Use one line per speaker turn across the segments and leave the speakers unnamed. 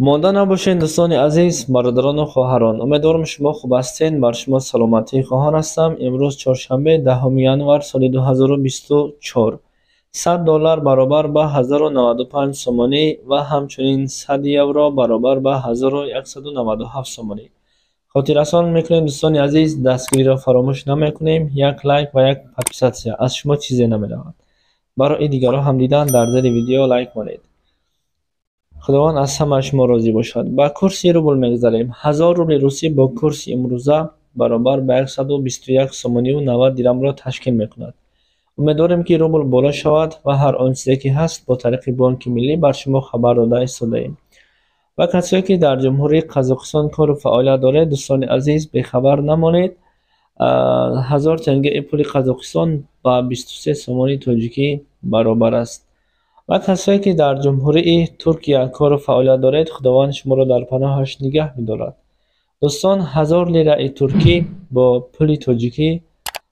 مانده نباشین دوستان عزیز، برادران و خواهران. امیدوارم شما خوب هستین. بر شما سلامتی خواهان هستم. امروز چهارشنبه دهم ینور سال 2024. $100 برابر به 1095 سومانی و همچنین 100 یورو برابر به 1197 سومانی. خاطررسان میکنیم دوستان عزیز، دستگیری را فراموش نمیکنیم. یک لایک و یک پادپیساتسیا از شما چیزی نمیرود. برای دیگران هم دیدن در زیر ویدیو لایک کنید. خداوند از همه شما راضی باشد. با کورس روبل میگذاریم. 1000 روبل روسی با کورس امروزه برابر به 121 سومانی و 90 درم را تشکیل میکند. امیدواریم که روبل بالا شود و هر آنچه که هست با طریق بانک ملی بر شما خبر داده ایستاده‌ایم. و کسایی که در جمهوری قزاقستان کار و فعالیت دارید دوستان عزیز بخبر نمانید. 1000 تنگه پول قزاقستان با 23 سومانی تاجیکی برابر است. و کسایی که در جمهوری ترکیه کار و فعالیت دارید خداوند شما را در پناهش نگه می‌دارد. دوستان 1000 لیره ترکی با پول تاجیکی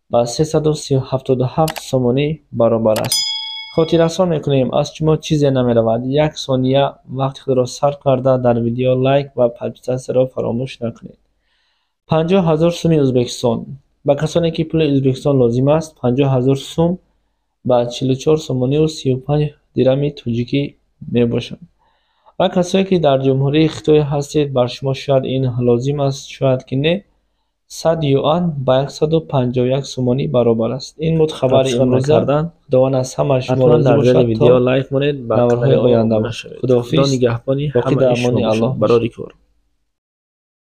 با 377 سومانی برابر است. خاطررسان میکنیم از شما چیزی نمیرود. یک ثانیه وقت خود را صرف کرده در ویدیو لایک و پادپیسات را فراموش نکنید. 50000 سوم ازبکستان. با کسانی که پول ازبکستان لازم است 50000 سوم با 44 سومانی و 35 درم تاجیکی می باشند. و کسایی که در جمهوری خیتای هستید بر شما شاید این لازم است شاید که نه. 100 یوان با 151 سومانی برابر است. این بود خبر امروز. خداوند از همه شما راضی باشد. ویدیو لایک کنید. با آینده خداحافظ. خدا نگهبانی. باقی در امان الله برای کار.